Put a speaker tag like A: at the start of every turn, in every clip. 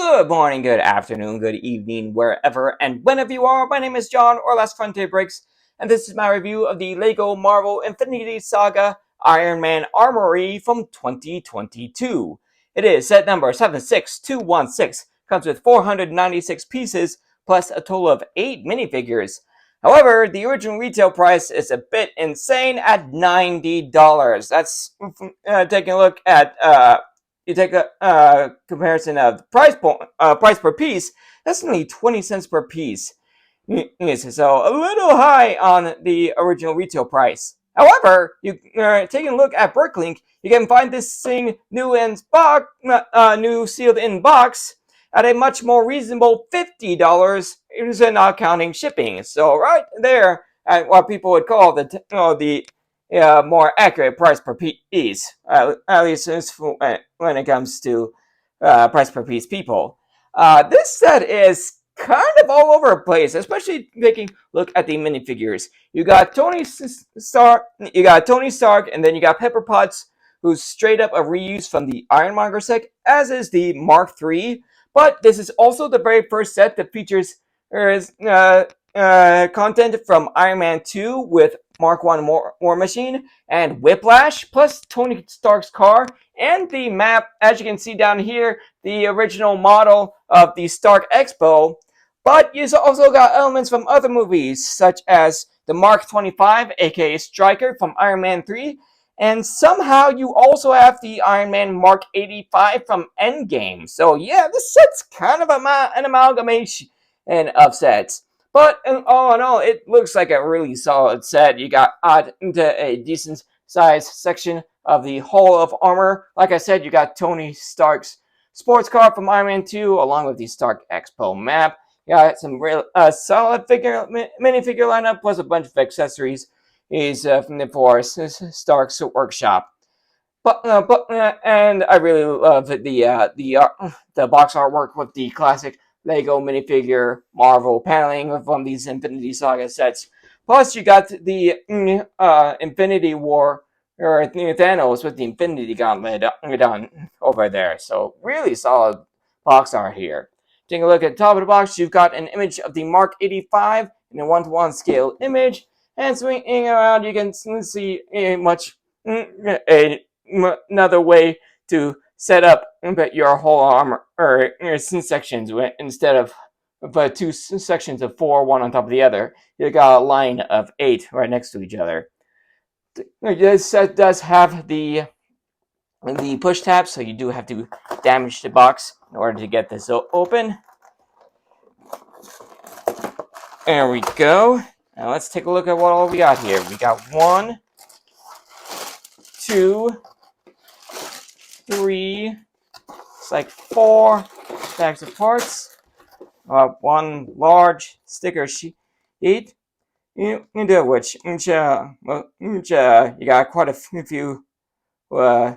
A: Good morning, good afternoon, good evening, wherever and whenever you are. My name is John, or Last Frontier Breaks, and this is my review of the LEGO Marvel Infinity Saga Iron Man Armory from 2022. It is set number 76216, comes with 496 pieces, plus a total of 8 minifigures. However, the original retail price is a bit insane at $90. That's taking a look at you take a comparison of the price per piece, that's only 20 cents per piece. So a little high on the original retail price. However, taking a look at Bricklink, you can find this thing new sealed in box at a much more reasonable $50, not counting shipping. So right there at what people would call the more accurate price per piece, at least when it comes to price per piece people. This set is kind of all over the place, especially taking a look at the minifigures. You got Tony Stark, and then you got Pepper Potts, who's straight up a reuse from the Ironmonger set, as is the Mark III. But this is also the very first set that features content from Iron Man 2 with Mark 1 War Machine and Whiplash, plus Tony Stark's car, and the map, as you can see down here, the original model of the Stark Expo. But you also got elements from other movies, such as the Mark 25, aka Stryker from Iron Man 3, and somehow you also have the Iron Man Mark 85 from Endgame. So yeah, this set's kind of an amalgamation of sets. But all in all, it looks like a really solid set. You got into a decent sized section of the Hall of Armor. Like I said, you got Tony Stark's sports car from Iron Man 2, along with the Stark Expo map. You got some real solid minifigure lineup, plus a bunch of accessories from the Forest Stark's workshop. And I really love the box artwork with the classic Lego minifigure Marvel paneling from these Infinity Saga sets. Plus, you got the Infinity War or Thanos with the Infinity Gauntlet done over there. So really solid box art here. Taking a look at the top of the box, you've got an image of the Mark 85 in a 1:1 scale image, and swinging around, you can see another way to set up your whole armor or your sections instead of two sections of 4, one on top of the other. You got a line of 8 right next to each other. This set does have the push tab, so you do have to damage the box in order to get this open. There we go. Now let's take a look at what all we got here. We got 1, 2, 3, it's like 4 stacks of parts. 1 large sticker sheet. Which you got quite a few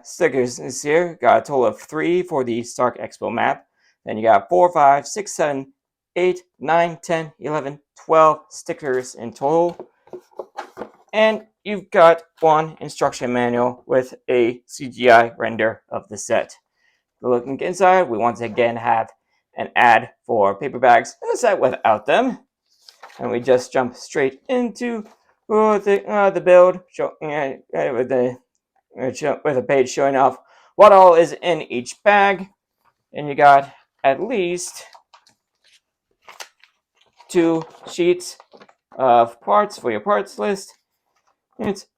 A: stickers here. Got a total of 3 for the Stark Expo map. Then you got 4, 5, 6, 7, 8, 9, 10, 11, 12 stickers in total. And you've got 1 instruction manual with a CGI render of the set. Looking inside, we once again have an ad for paper bags in the set without them. And we just jump straight into the build with a page showing off what all is in each bag. And you got at least 2 sheets of parts for your parts list.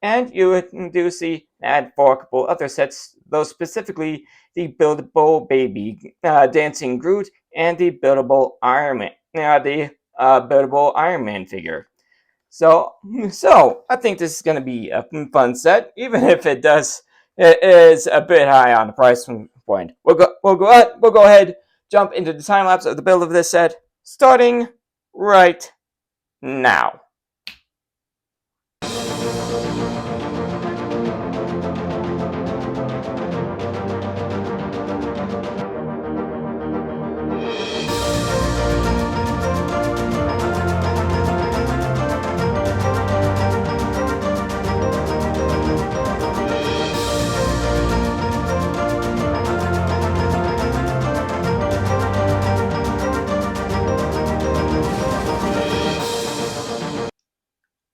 A: And you do see an ad for a couple other sets, though specifically the buildable baby dancing Groot and the buildable Iron Man figure. So I think this is going to be a fun set, even if it is a bit high on the price point. We'll go ahead, jump into the time lapse of the build of this set, starting right now.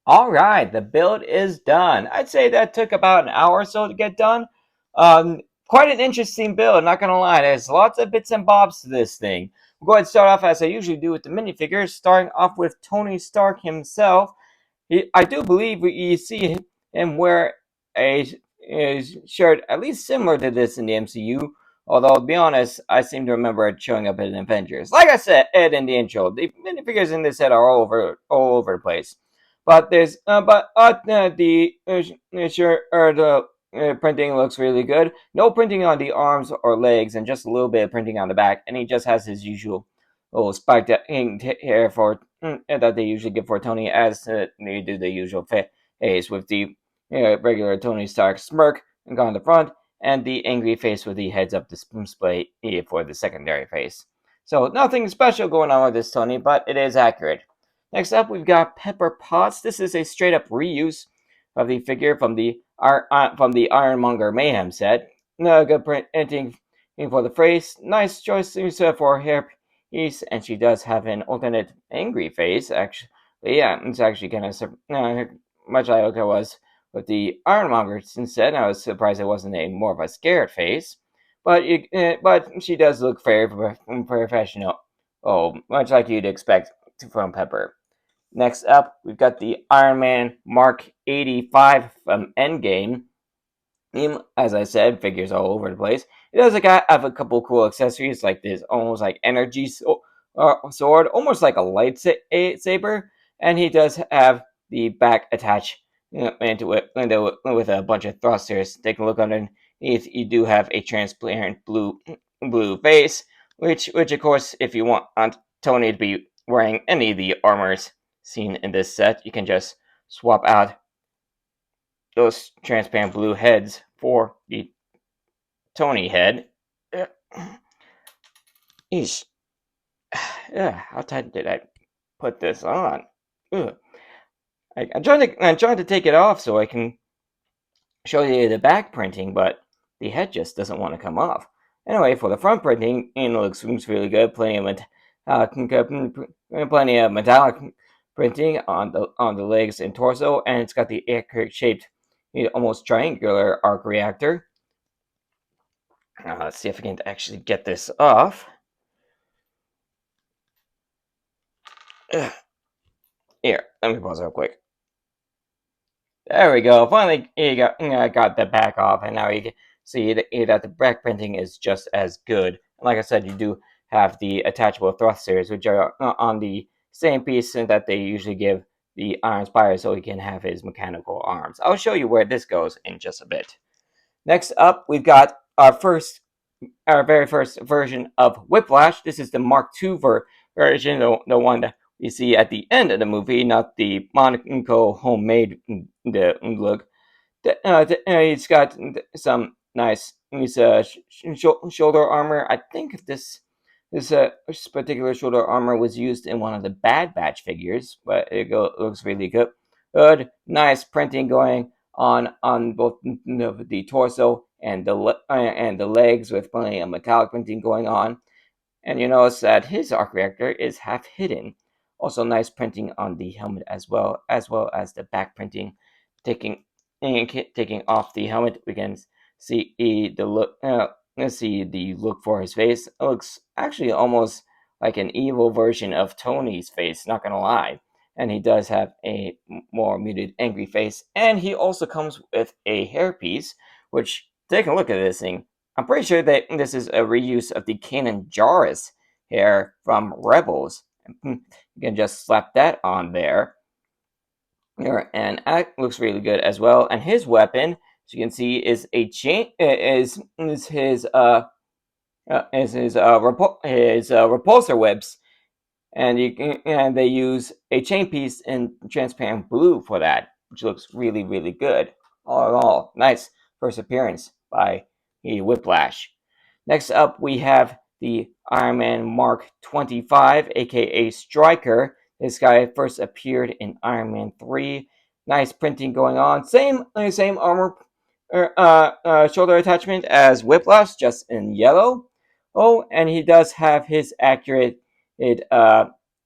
A: All right, the build is done. I'd say that took about an hour or so to get done. Quite an interesting build, not gonna lie. There's lots of bits and bobs to this thing. We'll go ahead and start off as I usually do with the minifigures, starting off with Tony Stark himself. I do believe you see him wear a shirt at least similar to this in the MCU. Although, to be honest, I seem to remember it showing up in Avengers. Like I said, Ed in the intro, the minifigures in this set are all over the place. But the shirt or the printing looks really good. No printing on the arms or legs, and just a little bit of printing on the back. And he just has his usual little spiked hair for that they usually give for Tony, as they do the usual face with the regular Tony Stark smirk on the front, and the angry face with the heads up display for the secondary face. So nothing special going on with this Tony, but it is accurate. Next up, we've got Pepper Potts. This is a straight up reuse of the figure from the Ironmonger Mayhem set. No good printing for the face. Nice choice for hair piece, and she does have an alternate angry face. Actually, yeah, it's actually kind of much like I was with the Ironmonger instead. I was surprised it wasn't a more of a scared face, but she does look very professional. Oh, much like you'd expect from Pepper. Next up, we've got the Iron Man Mark 85 from Endgame. As I said, figures all over the place. It does have a couple cool accessories like this, almost like energy sword, almost like a lightsaber, and he does have the back attached into it with a bunch of thrusters. Take a look underneath. You do have a transparent blue face, which of course, if you want Tony to be wearing any of the armors seen in this set, you can just swap out those transparent blue heads for the Tony head. Eesh. How tight did I put this on? I'm trying to take it off so I can show you the back printing, but the head just doesn't want to come off. Anyway, for the front printing, it looks really good. Plenty of metallic printing on the legs and torso, and it's got the accurate shaped, almost triangular arc reactor. Let's see if I can actually get this off. Here, let me pause real quick. There we go. Finally, I got the back off, and now you can see that the back printing is just as good. And like I said, you do have the attachable thrusters, which are on the same piece that they usually give the Iron Spider, so he can have his mechanical arms. I'll show you where this goes in just a bit. Next up, we've got our very first version of Whiplash. This is the Mark II version, the one that you see at the end of the movie, not the Monaco homemade look. It's got some nice shoulder armor. I think this particular shoulder armor was used in one of the Bad Batch figures, but looks really good. Good, nice printing going on both the torso and the legs, with plenty of metallic printing going on. And you notice that his arc reactor is half hidden. Also, nice printing on the helmet as well as the back printing. Taking off the helmet, we can see the look. Let's see the look for his face. It looks actually almost like an evil version of Tony's face. Not gonna lie, and he does have a more muted, angry face. And he also comes with a hairpiece, which, take a look at this thing. I'm pretty sure that this is a reuse of the Kanan Jarrus hair from Rebels. You can just slap that on there. And that looks really good as well. And his weapon, as you can see, is a chain. Is his repulsor whips, and they use a chain piece in transparent blue for that, which looks really good. All in all, nice first appearance by Whiplash. Next up, we have the Iron Man Mark 25, aka Stryker. This guy first appeared in Iron Man 3. Nice printing going on. Same armor shoulder attachment as Whiplash, just in yellow. Oh, and he does have his accurate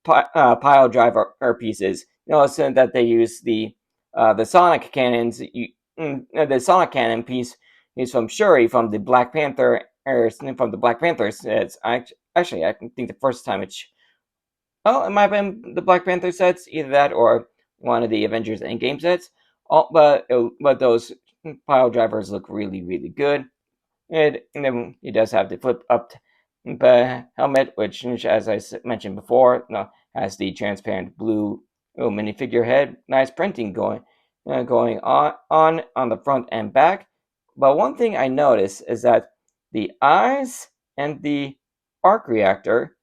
A: pile driver pieces. so that they use the sonic cannons. The sonic cannon piece is from Shuri from the Black Panther, or from the Black Panthers. It's actually I think the first time it's it might have been the Black Panther sets, either that or one of the Avengers Endgame sets. But those pile drivers look really really good. And then he does have the flip up helmet, which, as I mentioned before, has the transparent blue minifigure head. Nice printing going on the front and back. But one thing I noticed is that the eyes and the arc reactor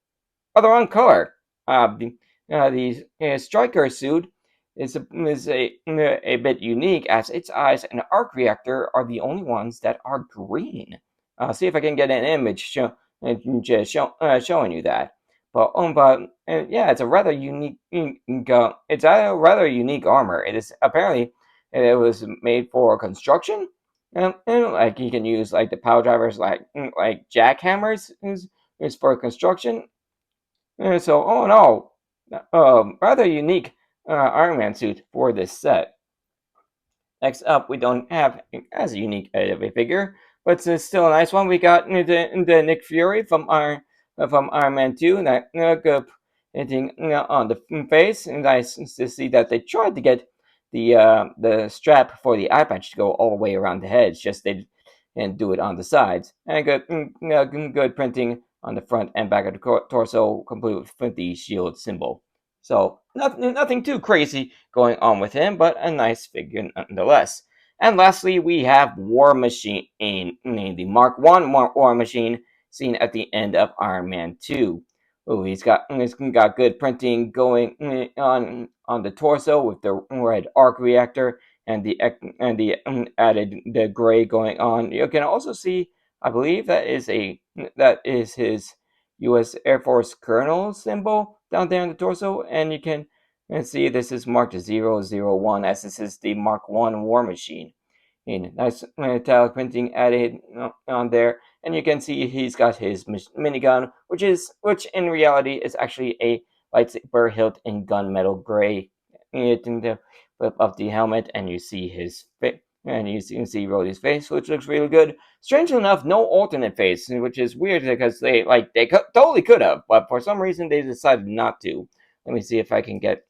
A: are the wrong color. The striker suit is a bit unique, as its eyes and arc reactor are the only ones that are green. See if I can get an image showing you that. But yeah, it's a rather unique. It's a rather unique armor. It is apparently it was made for construction. And like you can use like the power drivers like jackhammers is for construction. So, all in all, rather unique Iron Man suit for this set. Next up, we don't have as unique of a figure, but it's still a nice one. We got the Nick Fury from Iron Man 2, and that good hitting on the face. And nice to see that they tried to get the strap for the eye patch to go all the way around the head. It's just they didn't do it on the sides. And good printing on the front and back of the torso, complete with the shield symbol. So nothing too crazy going on with him, but a nice figure nonetheless. And lastly, we have War Machine, the Mark One War Machine, seen at the end of Iron Man 2. Oh, he's got good printing going on the torso with the red arc reactor and the added the gray going on. You can also see, I believe that is his U.S. Air Force Colonel symbol down there in the torso, and you can see this is marked 001, as this is the Mark 1 War Machine. And nice metallic printing added on there, and you can see he's got his minigun, which in reality is actually a lightsaber hilt in gunmetal gray. In the flip of the helmet, and you see his face, and you can see Rhodey's face, which looks really good. Strangely enough, no alternate face, which is weird because they totally could have, but for some reason they decided not to. Let me see if I can get.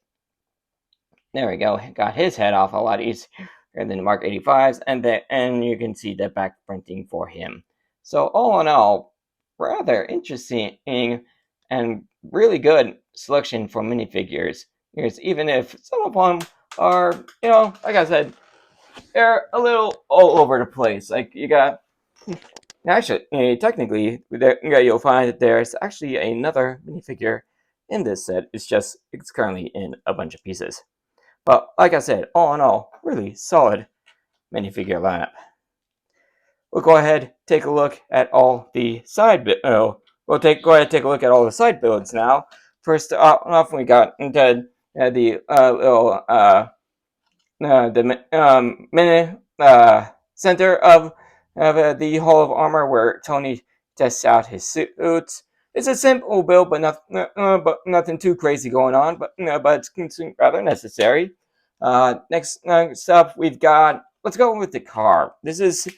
A: There we go. Got his head off a lot easier than the Mark 85s, and you can see the back printing for him. So all in all, rather interesting and really good selection for minifigures. Even if some of them are, like I said, they're a little all over the place. Like you got actually, technically, you'll find that there's actually another minifigure in this set. It's currently in a bunch of pieces. But like I said, all in all, really solid minifigure lineup. We'll go ahead take a look at all the side. Go ahead take a look at all the side builds now. First off, we got the little the center of the Hall of Armor, where Tony tests out his suits. It's a simple build, but nothing too crazy going on. But it's rather necessary. Next up, we've got. Let's go with the car. This is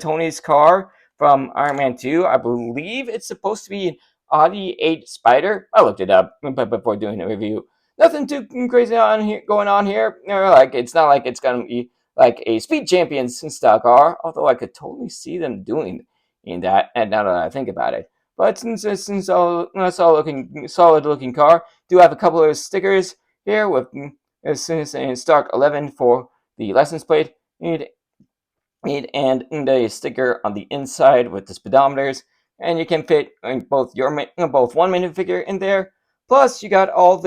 A: Tony's car from Iron Man 2. I believe it's supposed to be an Audi 8 Spider. I looked it up before doing the review. Nothing too crazy going on here. Like it's not like it's gonna be like a Speed Champions style car. Although I could totally see them doing in that. And now that I think about it, but since it's all solid looking car, do have a couple of stickers here with saying Stark 11 for the license plate. And the sticker on the inside with the speedometers, and you can fit both one minifigure in there. Plus, you got all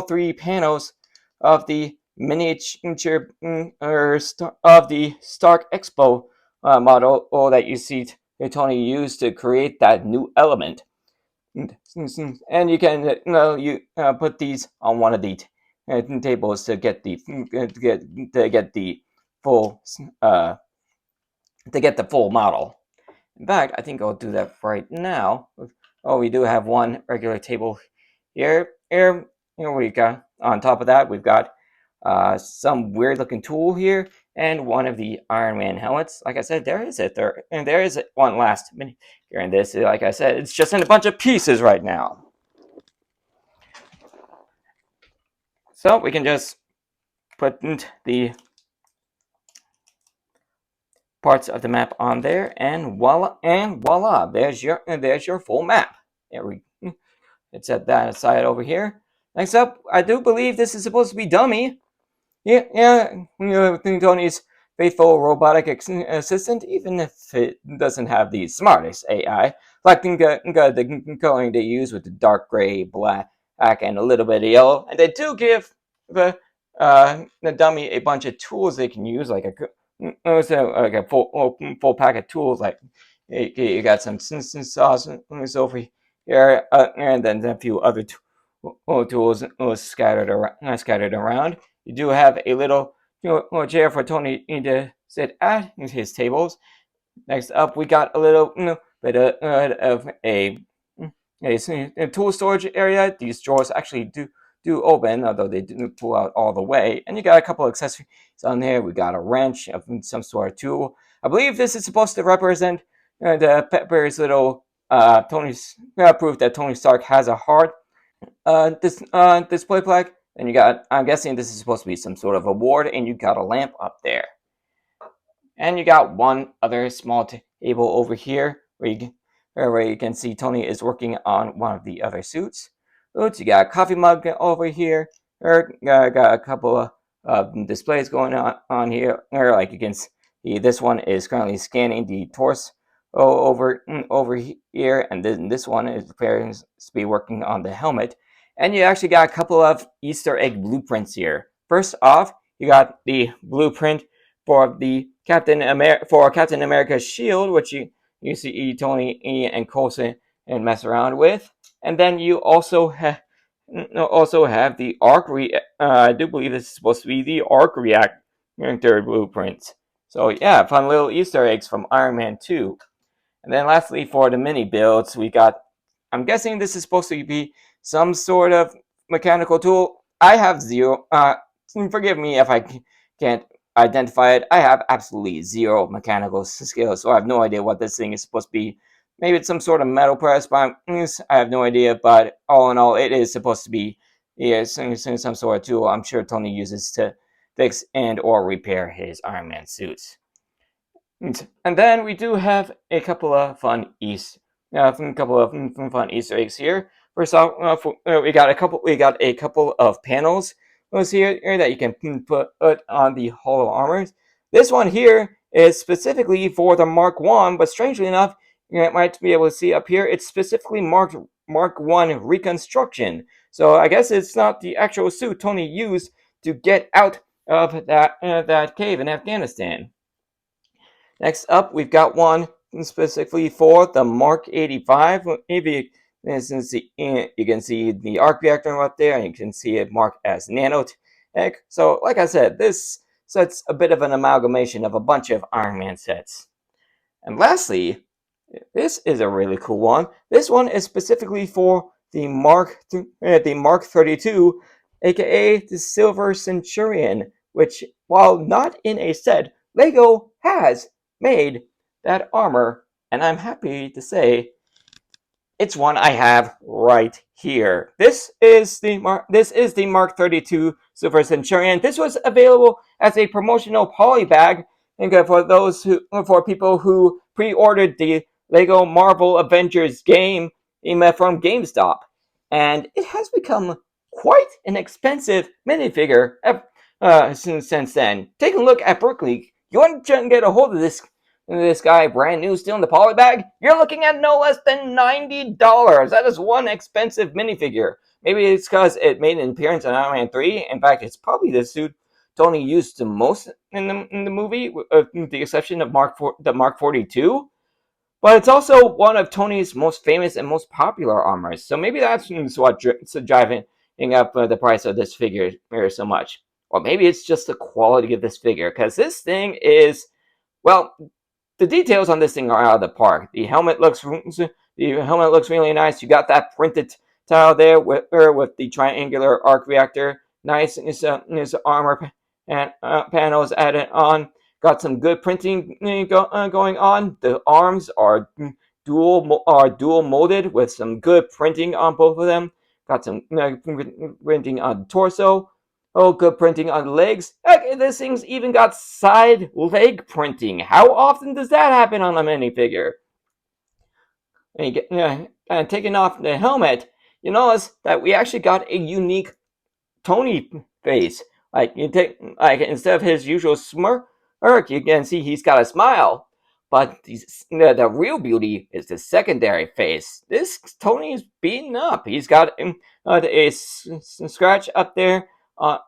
A: three panels of the miniature of the Stark Expo model, that you see Tony used to create that new element. And you can put these on one of the tables to get the full model. In fact, I think I'll do that right now. Oh, we do have one regular table here. here we got on top of that, we've got some weird looking tool here, and one of the Iron Man helmets. Like I said, there is a third, and there is one last mini here. And this, like I said, it's just in a bunch of pieces right now. So we can just put the parts of the map on there, and voila, there's your full map. There we let's set that aside over here. Next up, I do believe this is supposed to be dummy. Yeah, Tony's faithful robotic assistant, even if it doesn't have the smartest AI, like the coloring they use with the dark gray, black, and a little bit of yellow. And they do give the dummy a bunch of tools they can use, like a full pack of tools. Like you got some sauce over here, and then a few other tools scattered around. You do have a little chair for Tony to sit at his tables. Next up, we got a little bit of a tool storage area. These drawers actually do open, although they didn't pull out all the way. And you got a couple of accessories on there. We got a wrench of some sort of tool. I believe this is supposed to represent the Pepper's little Tony's proof that Tony Stark has a heart. This display plaque. And you got, I'm guessing this is supposed to be some sort of award, and you got a lamp up there. And you got one other small table over here where you can see Tony is working on one of the other suits. You got a coffee mug over here. Got a couple of displays going on here. Like you can see, this one is currently scanning the torso over here, and then this one is preparing to be working on the helmet. And you actually got a couple of Easter egg blueprints here. First off, you got the blueprint for the Captain America's shield, which you see Tony and Coulson and mess around with. And then you also have the arc I do believe this is supposed to be the arc reactor blueprint. So yeah, fun little Easter eggs from Iron Man 2. And then lastly, for the mini builds, we got, I'm guessing this is supposed to be some sort of mechanical tool. I have zero, forgive me if I can't identify it. I have absolutely zero mechanical skills, so I have no idea what this thing is supposed to be. Maybe it's some sort of metal press, but I have no idea. But all in all, it is supposed to be some sort of tool I'm sure Tony uses to fix and or repair his Iron Man suits. And then we do have a couple of fun Easter eggs here. First off, we got a couple of panels here that you can put on the hollow armors. This one here is specifically for the Mark 1, but strangely enough, you might be able to see up here, it's specifically Mark 1 reconstruction. So I guess it's not the actual suit Tony used to get out of that cave in Afghanistan. Next up, we've got one specifically for the Mark 85. Maybe you can see the arc reactor up there, and you can see it marked as nanotech. So, like I said, this set's a bit of an amalgamation of a bunch of Iron Man sets. And lastly, this is a really cool one. This one is specifically for the Mark 32, aka the Silver Centurion, which, while not in a set, LEGO has made that armor, and I'm happy to say it's one I have right here. This is the Mark 32 Silver Centurion. This was available as a promotional poly bag, and for people who pre-ordered the Lego Marvel Avengers game from GameStop, and it has become quite an expensive minifigure since then. Take a look at Berkeley. You want to get a hold of this guy brand new, still in the poly bag? You're looking at no less than $90. That is one expensive minifigure. Maybe it's because it made an appearance in Iron Man 3. In fact, it's probably the suit Tony used the most in the movie, with the exception of the Mark 42. But it's also one of Tony's most famous and most popular armors. So maybe that's what's driving up the price of this figure so much. Or maybe it's just the quality of this figure, because this thing is, well, the details on this thing are out of the park. The helmet looks really nice. You got that printed style there with the triangular arc reactor. Nice is armor and panels added on. Got some good printing going on. The arms are dual molded with some good printing on both of them. Got some printing on the torso. Oh, good printing on the legs. Heck, this thing's even got side leg printing. How often does that happen on a minifigure? And taking off the helmet, you notice that we actually got a unique Tony face. Like you take, like instead of his usual smirk, you can see he's got a smile. But the real beauty is the secondary face. This Tony is beaten up. He's got a scratch up there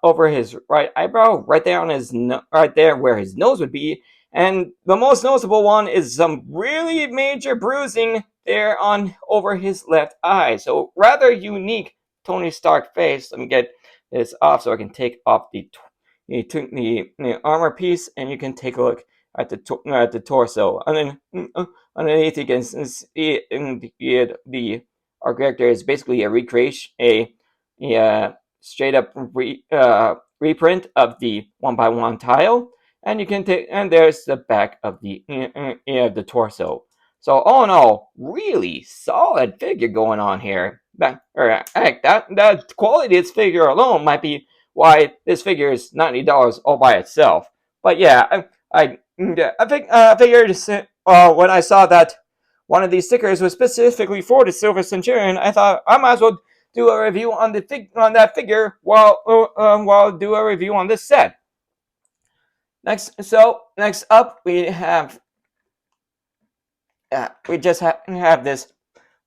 A: over his right eyebrow, right there on his right there where his nose would be. And the most noticeable one is some really major bruising there on over his left eye. So rather unique Tony Stark face. Let me get this off so I can take off the armor piece, and you can take a look at the torso. And then underneath you can see the our character is basically a recreation, a straight up reprint of the 1x1 tile, and you can take, and there's the back of the torso. So all in all, really solid figure going on here. Heck, that quality of this figure alone might be why this figure is $90 all by itself. But yeah, I figured when I saw that one of these stickers was specifically for the Silver Centurion, I thought I might as well do a review on that figure while do a review on this set. Next up we have we just have this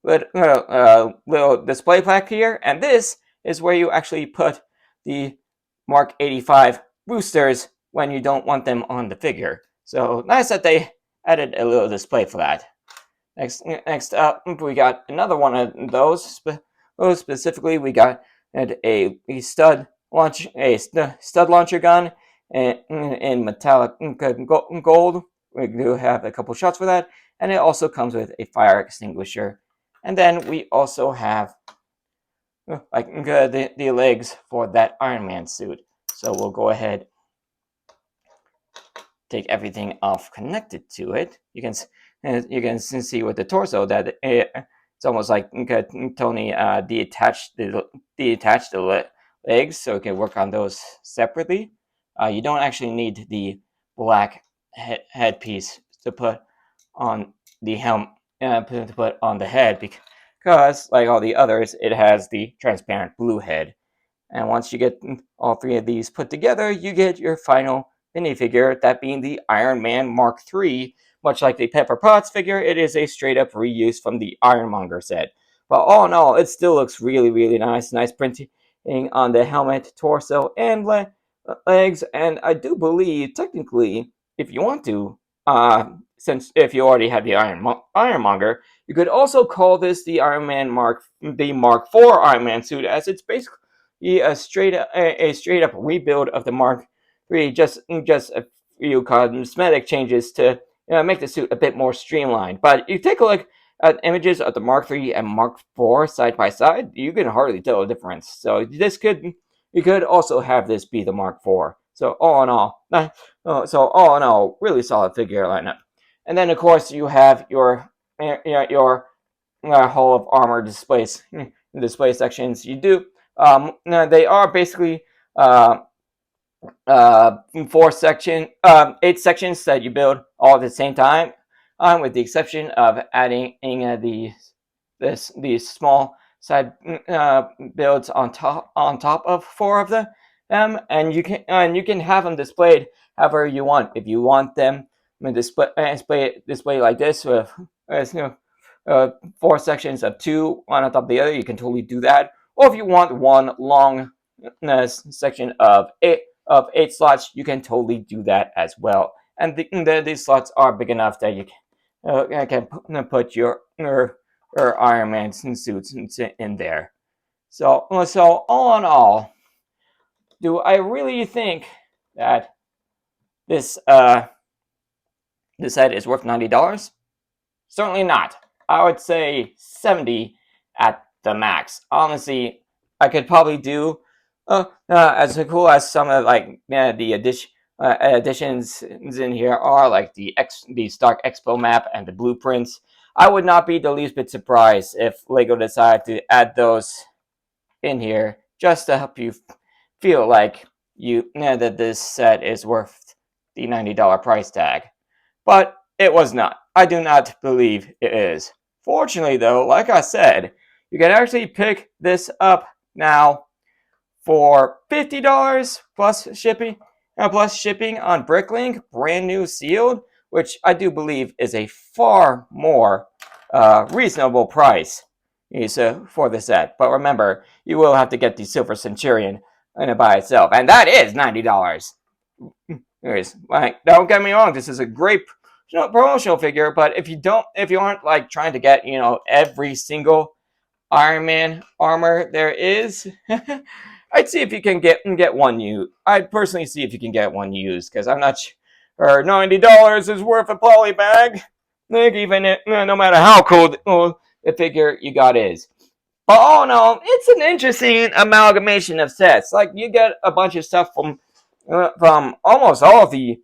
A: little display plaque here, and this is where you actually put the Mark 85 boosters when you don't want them on the figure. So nice that they added a little display for that. Next up, we got another one of those. Specifically, we got a stud launcher gun in metallic gold. We do have a couple shots for that, and it also comes with a fire extinguisher. And then we also have the legs for that Iron Man suit. So we'll go ahead, take everything off connected to it. You can see with the torso that it's almost like Tony detached the legs, so you can work on those separately. You don't actually need the black headpiece to put on the helmet, to put on the head, because like all the others, it has the transparent blue head. And once you get all three of these put together, you get your final minifigure, that being the Iron Man Mark III. Much like the Pepper Potts figure, it is a straight up reuse from the Ironmonger set. But all in all, it still looks really, really nice. Nice printing on the helmet, torso, and legs. And I do believe, technically, if you want to, since if you already have the Ironmonger, you could also call this the Mark IV Iron Man suit, as it's basically a straight up rebuild of the Mark III, just a few cosmetic changes to make the suit a bit more streamlined. But you take a look at images of the Mark III and Mark IV side by side, you can hardly tell the difference. So you could also have this be the Mark IV. So all in all, really solid figure lineup. And then of course you have your Hall of Armor display sections. You do they are basically 8 sections that you build all at the same time, with the exception of adding these small side builds on top of 4 of them, and you can have them displayed however you want. If you want them display like this with 4 sections of 2 one on top of the other, you can totally do that. Or if you want one long section of 8 slots, you can totally do that as well. And these slots are big enough that you can put your Iron Man suits in there. So all in all, do I really think that this set is worth $90? Certainly not. I would say $70 at the max. Honestly, I could probably do as cool as some of like the additions in here are, like the Stark Expo map and the blueprints. I would not be the least bit surprised if Lego decided to add those in here just to help you feel like that this set is worth the $90 price tag. But it was not. I do not believe it is. Fortunately, though, like I said, you can actually pick this up now for $50 plus shipping on Bricklink, brand new sealed, which I do believe is a far more reasonable price for the set. But remember, you will have to get the Silver Centurion in it by itself, and that is $90. Anyways, like, don't get me wrong, this is a great promotional figure, but if you aren't like trying to get every single Iron Man armor there is, I'd see if you can get one used. I'd personally see if you can get one used, because I'm not sure $90 is worth a poly bag. Like, even no matter how cool the figure you got is. But all in all, it's an interesting amalgamation of sets. Like, you get a bunch of stuff from almost all of the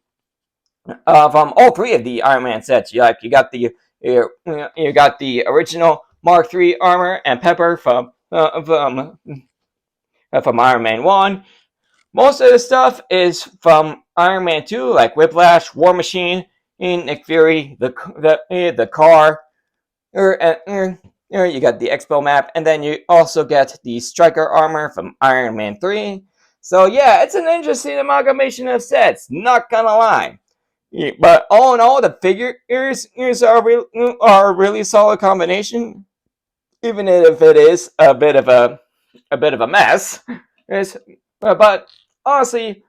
A: from all three of the Iron Man sets. You got the original Mark III armor and Pepper from Iron Man 1. Most of the stuff is from Iron Man 2, like Whiplash, War Machine, Nick Fury, the car. You got the Expo map, and then you also get the Striker armor from Iron Man 3. So yeah, it's an interesting amalgamation of sets, not gonna lie. Yeah, but all in all, the figures are a really solid combination, even if it is a bit of a mess. But honestly,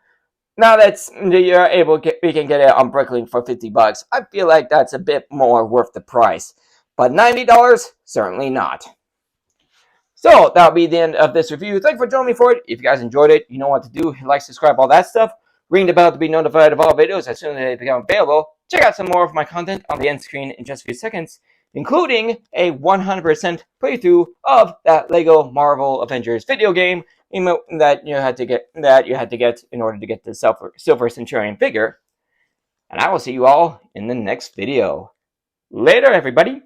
A: now that you're able, we can get it on Bricklink for $50. I feel like that's a bit more worth the price, but $90 certainly not. So that'll be the end of this review. Thank you for joining me for it. If you guys enjoyed it, you know what to do. Like, subscribe, all that stuff. Ring the bell to be notified of all videos as soon as they become available. Check out some more of my content on the end screen in just a few seconds, including a 100% playthrough of that Lego Marvel Avengers video game that you had to get in order to get the Silver Centurion figure. And I will see you all in the next video. Later, everybody.